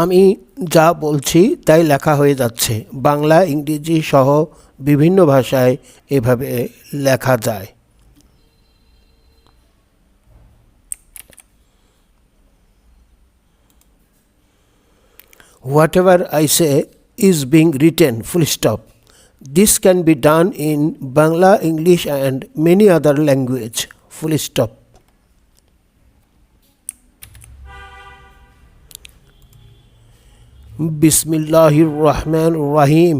আমি যা বলছি তাই লেখা হয়ে যাচ্ছে। বাংলা ইংরেজি সহ বিভিন্ন ভাষায় এভাবে লেখা যায়। Whatever I say is being written, full stop. This can be done in Bangla, English and many other language, full stop. Bismillahir Rahmanir Rahim.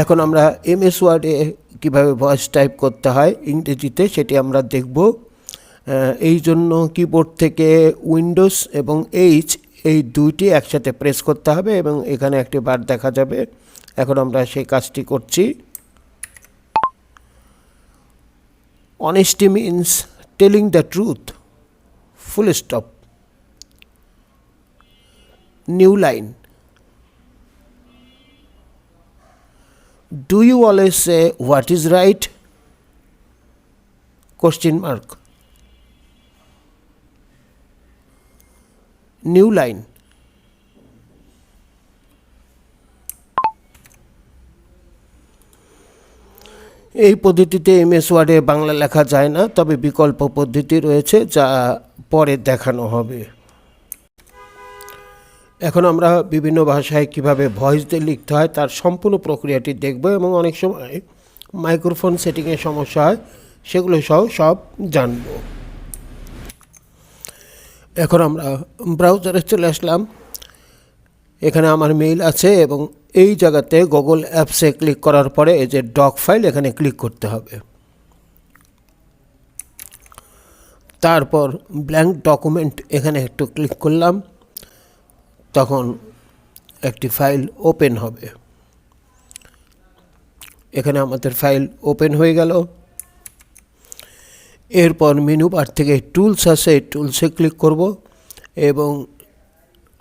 এখন আমরা এমএস ওয়ার্ডে কীভাবে ভয়েস টাইপ করতে হয় ইংরেজিতে সেটি আমরা দেখব। এই জন্য কিবোর্ড থেকে উইন্ডোজ এবং এইচ এই দুইটি একসাথে প্রেস করতে হবে এবং এখানে একটি বার দেখা যাবে। এখন আমরা সেই কাজটি করছি। Honesty means telling the truth, full stop. New line, do you always say what is right? Question mark. New line. এই পদ্ধতিতে এমএস ওয়ার্ডে বাংলা লেখা যায় না, তবে বিকল্প পদ্ধতি রয়েছে যা পরে দেখানো হবে। এখন আমরা বিভিন্ন ভাষায় কিভাবে ভয়েস দিয়ে লিখতে হয় তার সম্পূর্ণ প্রক্রিয়াটি দেখব এবং অনেক সময় মাইক্রোফোন সেটিংয়ের সমস্যা হয় সেগুলো সব জানব। এখন আমরা ব্রাউজারে চলে আসলাম। এখানে আমার মেইল আছে এবং এই জায়গাতে গুগল অ্যাপসে ক্লিক করার পরে এই যে ডক ফাইল এখানে ক্লিক করতে হবে। তারপর ব্ল্যাঙ্ক ডকুমেন্ট এখানে একটু ক্লিক করলাম, তখন একটি ফাইল ওপেন হবে। এখানে আমাদের ফাইল ওপেন হয়ে গেল। এরপর মেনু বার থেকে টুলস আছে, টুলসে ক্লিক করব এবং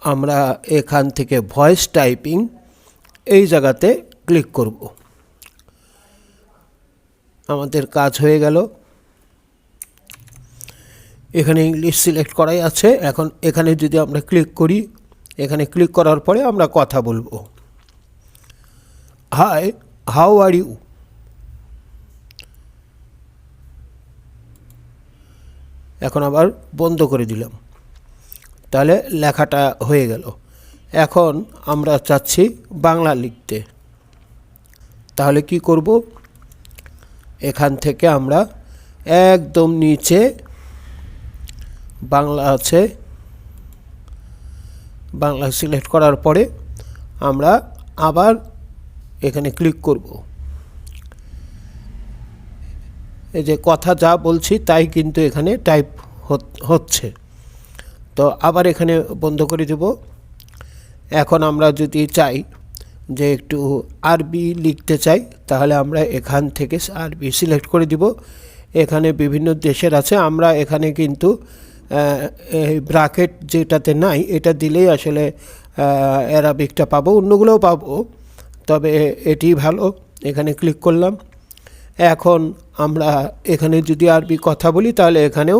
আমরা এখান থেকে ভয়েস টাইপিং এই জায়গাতে ক্লিক করব। আমাদের কাজ হয়ে গেল। এখানে ইংলিশ সিলেক্ট করাই আছে। এখন এখানে যদি আমরা ক্লিক করি, এখানে ক্লিক করার পরে আমরা কথা বলবো। Hi, how are you? এখন আবার বন্ধ করে দিলাম, তাহলে লেখাটা হয়ে গেল। এখন আমরা চাচ্ছি বাংলা লিখতে, তাহলে কি করব? এখান থেকে আমরা একদম নিচে বাংলা আছে, বাংলা সিলেক্ট করার পরে আমরা আবার এখানে ক্লিক করব। এই যে কথা যা বলছি তাই কিন্তু এখানে টাইপ হচ্ছে, তো আবার এখানে বন্ধ করে দেব। এখন আমরা যদি চাই যে একটু আরবি লিখতে চাই, তাহলে আমরা এখান থেকে আরবি সিলেক্ট করে দিব। এখানে বিভিন্ন দেশের আছে, আমরা এখানে কিন্তু এই ব্র্যাকেট যেটাতে নাই এটা দিলেই আসলে অ্যারাবিকটা পাবো, অন্যগুলোও পাবো, তবে এটি ভালো। এখানে ক্লিক করলাম। এখন আমরা এখানে যদি আরবি কথা বলি তাহলে এখানেও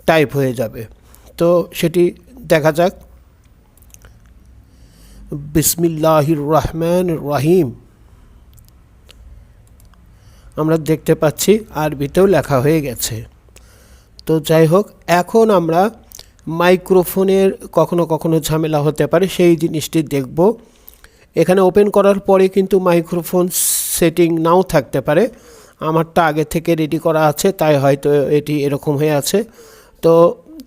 টাইপ হয়ে যাবে, তো সেটি দেখা যাক। বিসমিল্লাহির রহমানির রহিম। আমরা দেখতে পাচ্ছি আরবিতেও লেখা হয়ে গেছে। তো যাই হোক, এখন আমরা মাইক্রোফোনের কখনো কখনো ঝামেলা হতে পারে, সেই জিনিসটি দেখব। এখানে ওপেন করার পরে কিন্তু মাইক্রোফোন সেটিং নাও থাকতে পারে। আমারটা আগে থেকে রেডি করা আছে, তাই হয়তো এটি এরকম হয়ে আছে। তো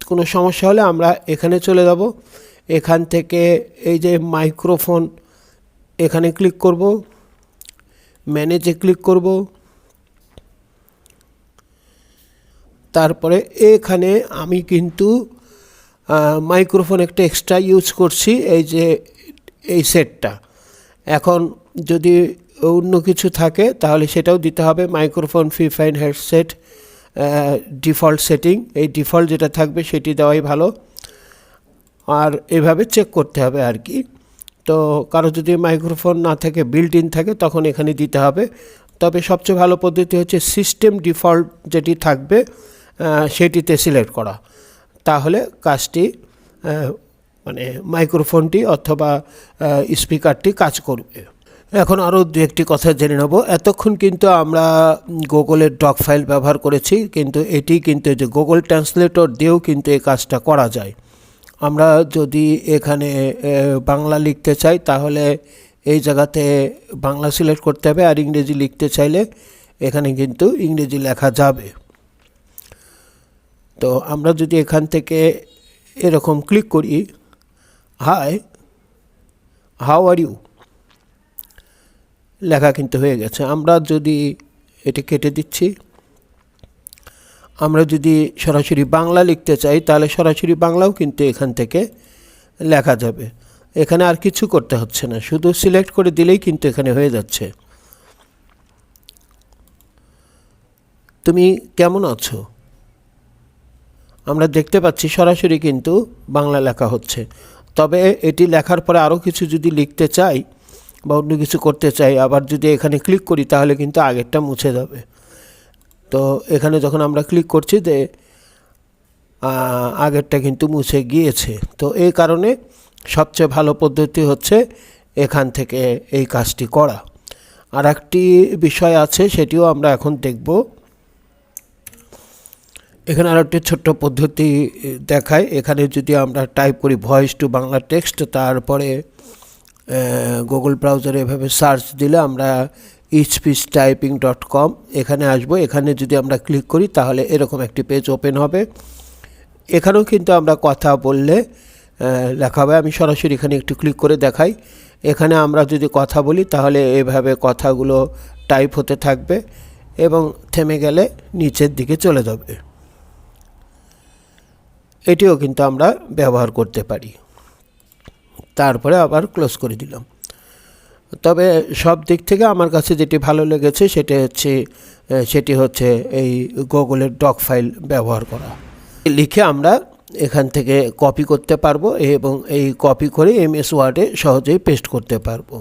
কোনো সমস্যা হলে আমরা এখানে চলে যাব। এখান থেকে এই যে মাইক্রোফোন এখানে ক্লিক করব, ম্যানেজে ক্লিক করব। তারপরে এখানে আমি কিন্তু মাইক্রোফোন একটা এক্সট্রা ইউজ করছি, এই যে এই সেটটা। এখন যদি অন্য কিছু থাকে তাহলে সেটাও দিতে হবে। Microphone free fine headset default setting, এই ডিফল্ট যেটা থাকবে সেটি দেওয়াই ভালো। আর এভাবে চেক করতে হবে আর কি। তো কারো যদি মাইক্রোফোন না থাকে, বিল্ট ইন থাকে, তখন এখানে দিতে হবে। তবে সবচেয়ে ভালো পদ্ধতি হচ্ছে সিস্টেম ডিফল্ট যেটি থাকবে সেটিতে সিলেক্ট করা, তাহলে কাজটি মানে মাইক্রোফোনটি অথবা স্পিকারটি কাজ করবে। এখন আরও দু একটি কথা জেনে নেব। এতক্ষণ কিন্তু আমরা গুগলের ডক ফাইল ব্যবহার করেছি, কিন্তু এটি কিন্তু যে গুগল ট্রান্সলেটর দিয়েও কিন্তু এই কাজটা করা যায়। আমরা যদি এখানে বাংলা লিখতে চাই তাহলে এই জায়গাতে বাংলা সিলেক্ট করতে হবে, আর ইংরেজি লিখতে চাইলে এখানে কিন্তু ইংরেজি লেখা যাবে। তো আমরা যদি এখান থেকে এরকম ক্লিক করি, হাই হাউ আর ইউ, লেখা কিন্তু হয়ে গেছে। আমরা যদি এটি কেটে দিচ্ছি, আমরা যদি সরাসরি বাংলা লিখতে চাই তাহলে সরাসরি বাংলাও কিন্তু এখান থেকে লেখা যাবে। এখানে আর কিছু করতে হচ্ছে না, শুধু সিলেক্ট করে দিলেই কিন্তু এখানে হয়ে যাচ্ছে। তুমি কেমন আছো, আমরা দেখতে পাচ্ছি সরাসরি কিন্তু বাংলা লেখা হচ্ছে। তবে এটি লেখার পরে আরও কিছু যদি লিখতে চাই বা অন্য কিছু করতে চাই, আবার যদি এখানে ক্লিক করি তাহলে কিন্তু আগেরটা মুছে যাবে। তো এখানে যখন আমরা ক্লিক করছি যে আগেরটা কিন্তু মুছে গিয়েছে। তো এই কারণে সবচেয়ে ভালো পদ্ধতি হচ্ছে এখান থেকে এই কাজটি করা। আর একটি বিষয় আছে, সেটিও আমরা এখন দেখব। এখানে আর একটি ছোট্ট পদ্ধতি দেখায়। এখানে যদি আমরা টাইপ করি ভয়েস টু বাংলা টেক্সট, তারপরে গুগল ব্রাউজারে এভাবে সার্চ দিলে আমরা speechtyping.com এখানে আসবো। এখানে যদি আমরা ক্লিক করি তাহলে এরকম একটি পেজ ওপেন হবে। এখানেও কিন্তু আমরা কথা বললে লেখা হবে। আমি সরাসরি এখানে একটু ক্লিক করে দেখাই। এখানে আমরা যদি কথা বলি তাহলে এভাবে কথাগুলো টাইপ হতে থাকবে এবং থেমে গেলে নিচের দিকে চলে যাবে। এটিও কিন্তু আমরা ব্যবহার করতে পারি। তারপরে আবার ক্লোজ করে দিলাম। তবে সব দিক থেকে আমার কাছে যেটি ভালো লেগেছে সেটি হচ্ছে এই গুগলের ডক ফাইল ব্যবহার করা। লিখে আমরা এখান থেকে কপি করতে পারবো এবং এই কপি করে এমএস ওয়ার্ডে সহজেই পেস্ট করতে পারবো।